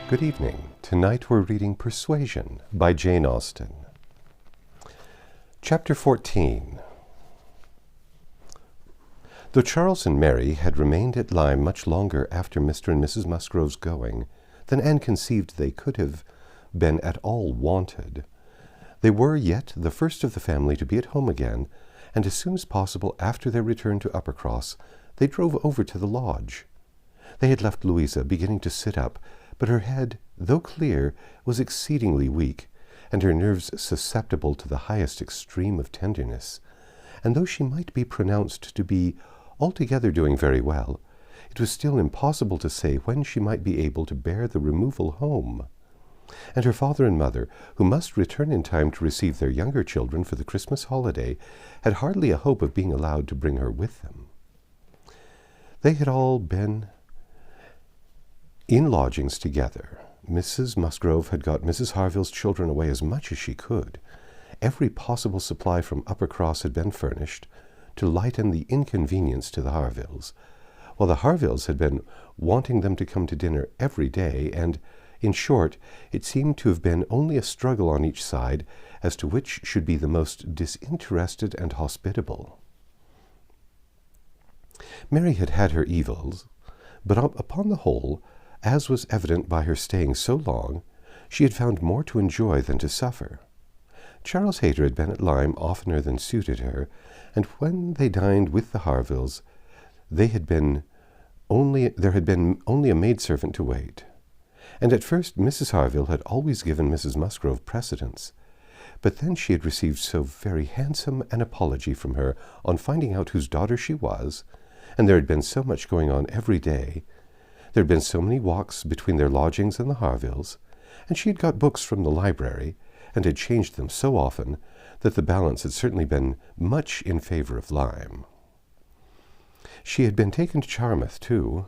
Good evening. Tonight we're reading Persuasion by Jane Austen. Chapter 14. Though Charles and Mary had remained at Lyme much longer after Mr. and Mrs. Musgrove's going than Anne conceived they could have been at all wanted, they were yet the first of the family to be at home again, and as soon as possible after their return to Uppercross, they drove over to the lodge. They had left Louisa beginning to sit up, but her head, though clear, was exceedingly weak, and her nerves susceptible to the highest extreme of tenderness. And though she might be pronounced to be altogether doing very well, it was still impossible to say when she might be able to bear the removal home. And her father and mother, who must return in time to receive their younger children for the Christmas holiday, had hardly a hope of being allowed to bring her with them. They had all been in lodgings together. Mrs. Musgrove had got Mrs. Harville's children away as much as she could. Every possible supply from Uppercross had been furnished to lighten the inconvenience to the Harvilles, while the Harvilles had been wanting them to come to dinner every day, and, in short, it seemed to have been only a struggle on each side as to which should be the most disinterested and hospitable. Mary had had her evils, but upon the whole, as was evident by her staying so long, she had found more to enjoy than to suffer. Charles Hayter had been at Lyme oftener than suited her, and when they dined with the Harvilles, there had been only a maidservant to wait. And at first Mrs. Harville had always given Mrs. Musgrove precedence, but then she had received so very handsome an apology from her on finding out whose daughter she was, and there had been so much going on every day. There had been so many walks between their lodgings and the Harvilles, and she had got books from the library, and had changed them so often, that the balance had certainly been much in favor of Lyme. She had been taken to Charmouth, too,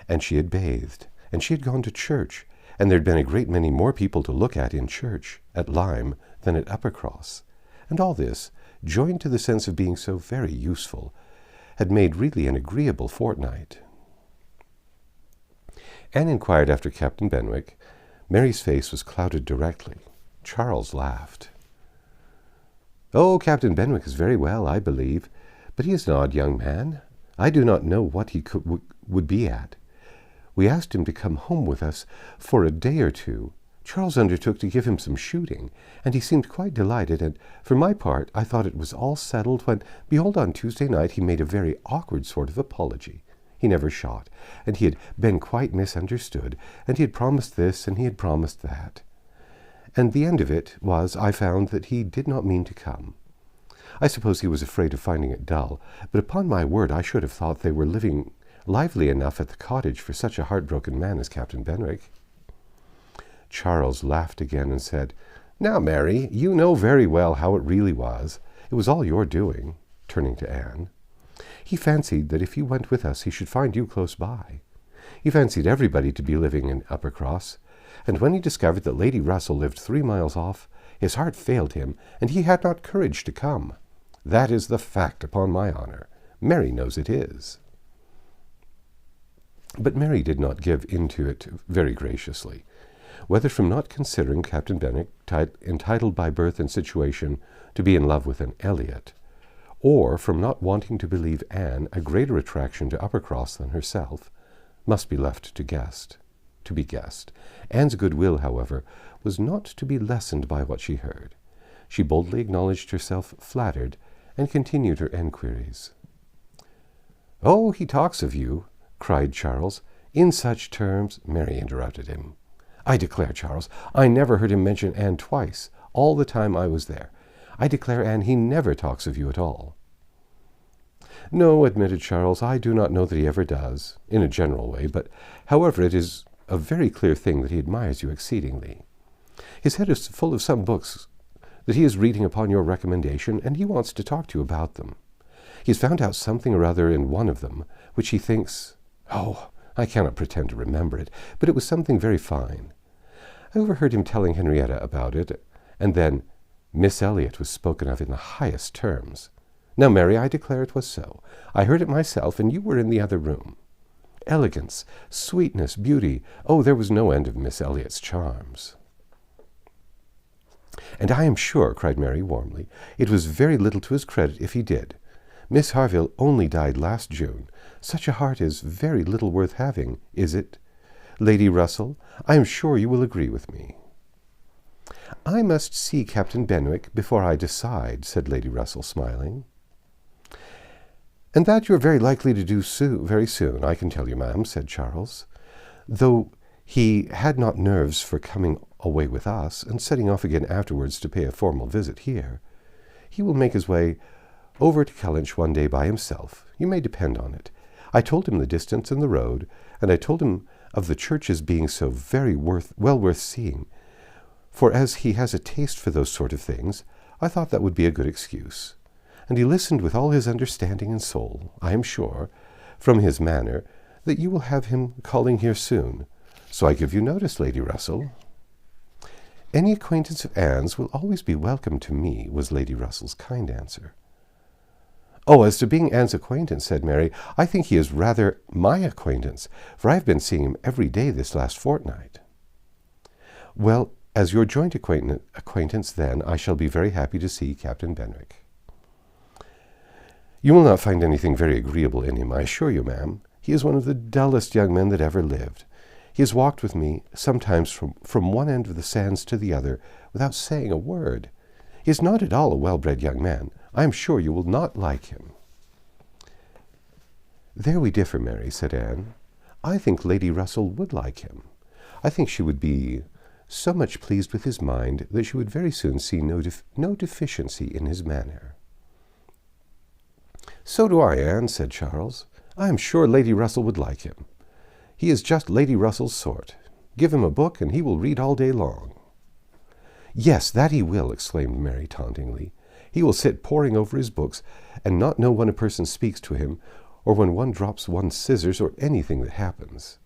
and she had bathed, and she had gone to church, and there had been a great many more people to look at in church, at Lyme, than at Uppercross, and all this, joined to the sense of being so very useful, had made really an agreeable fortnight. Anne inquired after Captain Benwick. Mary's face was clouded directly. Charles laughed. "Oh, Captain Benwick is very well, I believe, but he is an odd young man. I do not know what he would be at. We asked him to come home with us for a day or two. Charles undertook to give him some shooting, and he seemed quite delighted, and for my part I thought it was all settled when, behold, on Tuesday night he made a very awkward sort of apology. He never shot, and he had been quite misunderstood, and he had promised this, and he had promised that. And the end of it was, I found that he did not mean to come. I suppose he was afraid of finding it dull, but upon my word I should have thought they were living lively enough at the cottage for such a heartbroken man as Captain Benwick." Charles laughed again and said, "Now, Mary, you know very well how it really was. It was all your doing," turning to Anne. "He fancied that if you went with us he should find you close by. He fancied everybody to be living in Uppercross, and when he discovered that Lady Russell lived 3 miles off, his heart failed him, and he had not courage to come. That is the fact, upon my honour. Mary knows it is." But Mary did not give in to it very graciously, whether from not considering Captain Benwick entitled by birth and situation to be in love with an Elliot, or from not wanting to believe Anne a greater attraction to Uppercross than herself, must be left to be guessed. Anne's goodwill, however, was not to be lessened by what she heard. She boldly acknowledged herself flattered, and continued her enquiries. "Oh, he talks of you," cried Charles. "In such terms—" Mary interrupted him. "I declare, Charles, I never heard him mention Anne twice, all the time I was there. I declare, Anne, he never talks of you at all." "No," admitted Charles, "I do not know that he ever does, in a general way, but, however, it is a very clear thing that he admires you exceedingly. His head is full of some books that he is reading upon your recommendation, and he wants to talk to you about them. He has found out something or other in one of them, which he thinks— I cannot pretend to remember it, but it was something very fine. I overheard him telling Henrietta about it, and then Miss Elliot was spoken of in the highest terms. Now, Mary, I declare it was so. I heard it myself, and you were in the other room. Elegance, sweetness, beauty. Oh, there was no end of Miss Elliot's charms. "And I am sure," cried Mary warmly, "it was very little to his credit if he did. Miss Harville only died last June. Such a heart is very little worth having, is it? Lady Russell, I am sure you will agree with me." "I must see Captain Benwick before I decide," said Lady Russell, smiling. "And that you are very likely to do very soon, I can tell you, ma'am," said Charles. "Though he had not nerves for coming away with us, and setting off again afterwards to pay a formal visit here. He will make his way over to Kellynch one day by himself, you may depend on it. I told him the distance and the road, and I told him of the churches being so very well worth seeing, for as he has a taste for those sort of things, I thought that would be a good excuse. And he listened with all his understanding and soul. I am sure, from his manner, that you will have him calling here soon. So I give you notice, Lady Russell." "Any acquaintance of Anne's will always be welcome to me," was Lady Russell's kind answer. "Oh, as to being Anne's acquaintance," said Mary, "I think he is rather my acquaintance, for I have been seeing him every day this last fortnight." "Well, as your joint acquaintance, then, I shall be very happy to see Captain Benwick." "You will not find anything very agreeable in him, I assure you, ma'am. He is one of the dullest young men that ever lived. He has walked with me sometimes from one end of the sands to the other without saying a word. He is not at all a well-bred young man. I am sure you will not like him." "There we differ, Mary," said Anne. "I think Lady Russell would like him. I think she would be so much pleased with his mind that she would very soon see no deficiency in his manner." "So do I, Anne," said Charles. "I am sure Lady Russell would like him. He is just Lady Russell's sort. Give him a book, and he will read all day long." "Yes, that he will," exclaimed Mary tauntingly. "He will sit poring over his books, and not know when a person speaks to him, or when one drops one's scissors, or anything that happens.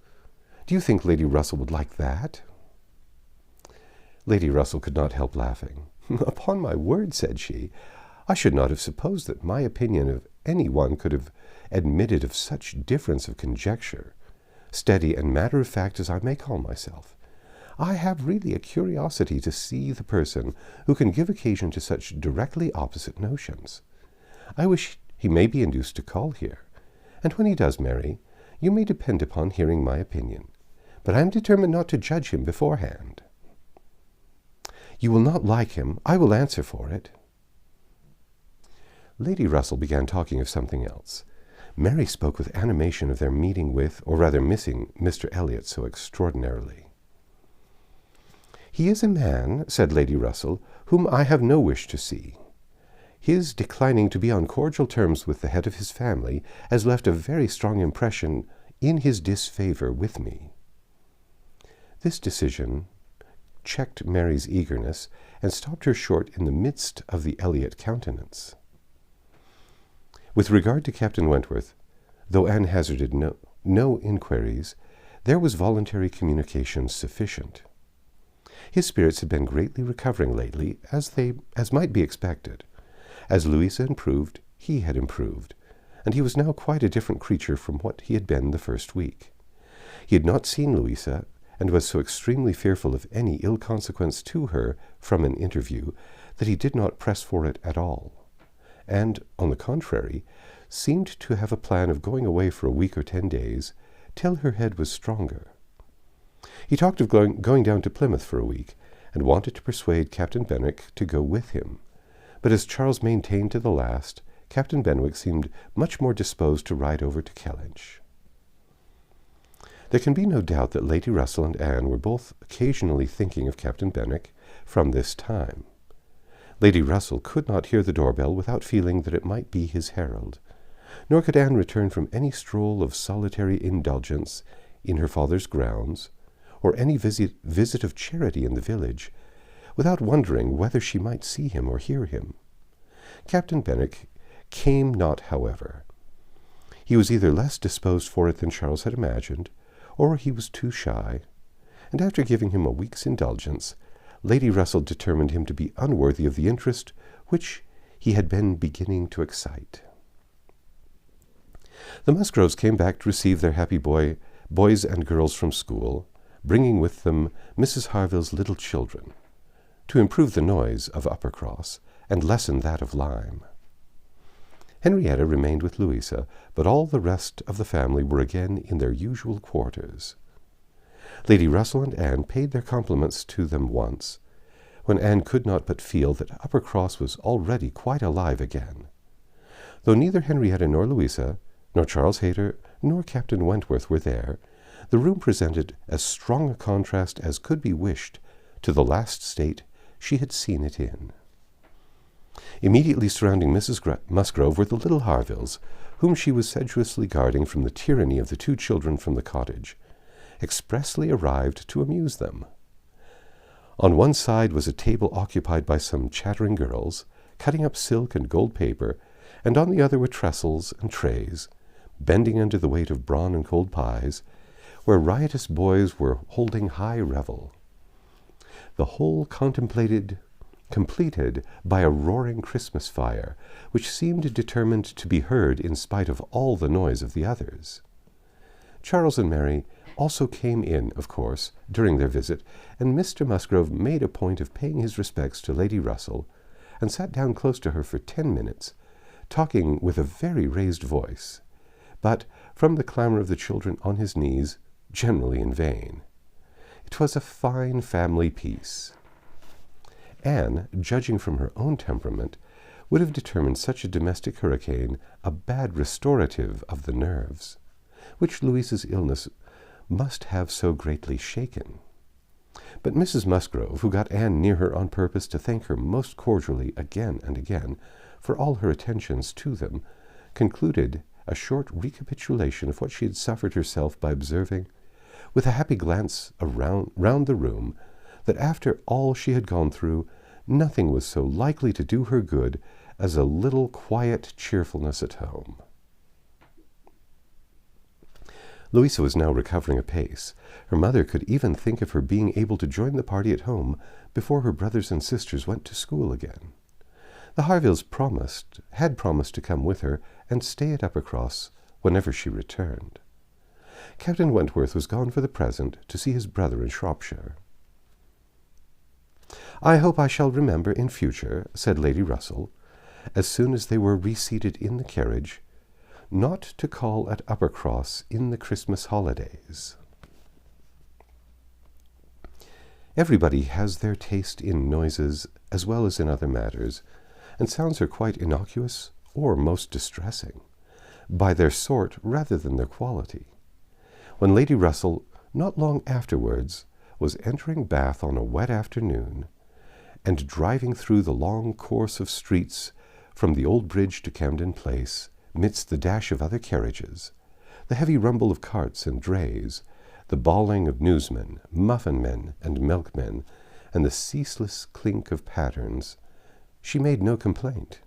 Do you think Lady Russell would like that?" Lady Russell could not help laughing. "Upon my word," said she, "I should not have supposed that my opinion of any one could have admitted of such difference of conjecture. Steady and matter-of-fact as I may call myself, I have really a curiosity to see the person who can give occasion to such directly opposite notions. I wish he may be induced to call here, and when he does, Mary, you may depend upon hearing my opinion. But I am determined not to judge him beforehand." "You will not like him, I will answer for it." Lady Russell began talking of something else. Mary spoke with animation of their meeting with, or rather missing, Mr. Elliot so extraordinarily. "He is a man," said Lady Russell, "whom I have no wish to see. His declining to be on cordial terms with the head of his family has left a very strong impression in his disfavour with me." This decision checked Mary's eagerness, and stopped her short in the midst of the Elliot countenance. With regard to Captain Wentworth, though Anne hazarded no inquiries, there was voluntary communication sufficient. His spirits had been greatly recovering lately, as might be expected. As Louisa improved, he had improved, and he was now quite a different creature from what he had been the first week. He had not seen Louisa, and was so extremely fearful of any ill consequence to her from an interview that he did not press for it at all, and, on the contrary, seemed to have a plan of going away for a week or 10 days, till her head was stronger. He talked of going down to Plymouth for a week, and wanted to persuade Captain Benwick to go with him. But as Charles maintained to the last, Captain Benwick seemed much more disposed to ride over to Kellynch. There can be no doubt that Lady Russell and Anne were both occasionally thinking of Captain Benwick from this time. Lady Russell could not hear the doorbell without feeling that it might be his herald, nor could Anne return from any stroll of solitary indulgence in her father's grounds, or any visit of charity in the village, without wondering whether she might see him or hear him. Captain Benwick came not, however. He was either less disposed for it than Charles had imagined, or he was too shy, and after giving him a week's indulgence, Lady Russell determined him to be unworthy of the interest which he had been beginning to excite. The Musgroves came back to receive their happy boys and girls from school, bringing with them Mrs. Harville's little children, to improve the noise of Uppercross and lessen that of Lyme. Henrietta remained with Louisa, but all the rest of the family were again in their usual quarters. Lady Russell and Anne paid their compliments to them once, when Anne could not but feel that Uppercross was already quite alive again. Though neither Henrietta nor Louisa, nor Charles Hayter, nor Captain Wentworth were there, the room presented as strong a contrast as could be wished to the last state she had seen it in. Immediately surrounding Mrs. Musgrove were the little Harvilles, whom she was sedulously guarding from the tyranny of the two children from the cottage, expressly arrived to amuse them. On one side was a table occupied by some chattering girls, cutting up silk and gold paper, and on the other were trestles and trays, bending under the weight of brawn and cold pies, where riotous boys were holding high revel. The whole completed by a roaring Christmas fire, which seemed determined to be heard in spite of all the noise of the others. Charles and Mary also came in, of course, during their visit, and Mr. Musgrove made a point of paying his respects to Lady Russell, and sat down close to her for 10 minutes, talking with a very raised voice, but, from the clamour of the children on his knees, generally in vain. It was a fine family peace. Anne, judging from her own temperament, would have determined such a domestic hurricane a bad restorative of the nerves, which Louisa's illness must have so greatly shaken. But Mrs. Musgrove, who got Anne near her on purpose to thank her most cordially again and again for all her attentions to them, concluded a short recapitulation of what she had suffered herself by observing, with a happy glance round the room, that after all she had gone through, nothing was so likely to do her good as a little quiet cheerfulness at home. Louisa was now recovering apace. Her mother could even think of her being able to join the party at home before her brothers and sisters went to school again. The Harvilles had promised to come with her and stay at Uppercross whenever she returned. Captain Wentworth was gone for the present to see his brother in Shropshire. "I hope I shall remember in future," said Lady Russell, as soon as they were reseated in the carriage, "not to call at Uppercross in the Christmas holidays." Everybody has their taste in noises as well as in other matters, and sounds are quite innocuous or most distressing, by their sort rather than their quality. When Lady Russell, not long afterwards, was entering Bath on a wet afternoon, and driving through the long course of streets from the old bridge to Camden Place, midst the dash of other carriages, the heavy rumble of carts and drays, the bawling of newsmen, muffin-men, and milkmen, and the ceaseless clink of pattens, she made no complaint.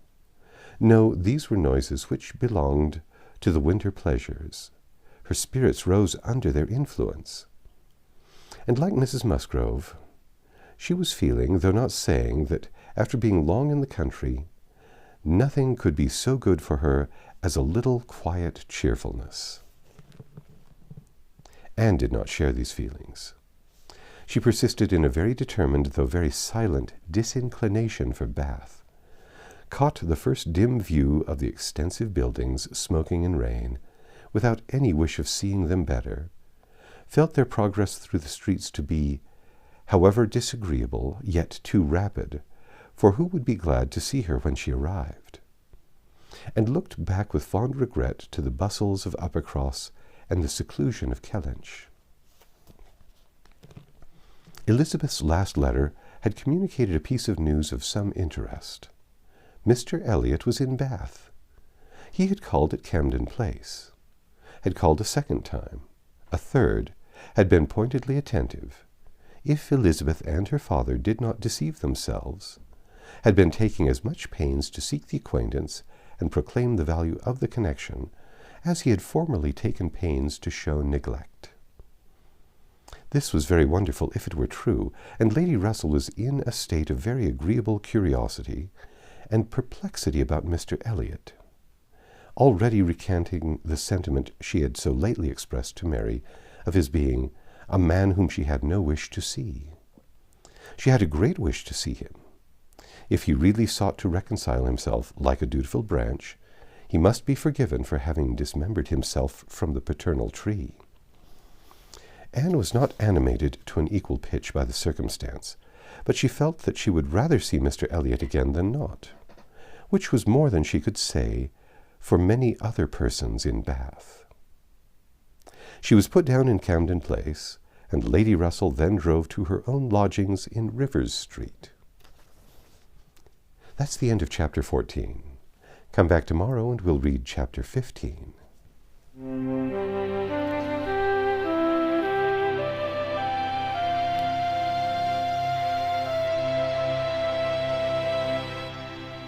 No, these were noises which belonged to the winter pleasures. Her spirits rose under their influence. And like Mrs. Musgrove, she was feeling, though not saying, that after being long in the country, nothing could be so good for her as a little quiet cheerfulness. Anne did not share these feelings. She persisted in a very determined, though very silent, disinclination for Bath, caught the first dim view of the extensive buildings smoking in rain, without any wish of seeing them better, felt their progress through the streets to be, however disagreeable, yet too rapid, for who would be glad to see her when she arrived? And looked back with fond regret to the bustles of Uppercross and the seclusion of Kellynch. Elizabeth's last letter had communicated a piece of news of some interest. Mr. Elliot was in Bath. He had called at Camden Place, had called a second time, a third, had been pointedly attentive, if Elizabeth and her father did not deceive themselves, had been taking as much pains to seek the acquaintance and proclaim the value of the connection as he had formerly taken pains to show neglect. This was very wonderful if it were true, and Lady Russell was in a state of very agreeable curiosity and perplexity about Mr. Elliot. already recanting the sentiment she had so lately expressed to Mary of his being a man whom she had no wish to see. She had a great wish to see him. If he really sought to reconcile himself like a dutiful branch, he must be forgiven for having dismembered himself from the paternal tree. Anne was not animated to an equal pitch by the circumstance, but she felt that she would rather see Mr. Elliot again than not, which was more than she could say for many other persons in Bath. She was put down in Camden Place, and Lady Russell then drove to her own lodgings in Rivers Street. That's the end of Chapter 14. Come back tomorrow and we'll read Chapter 15.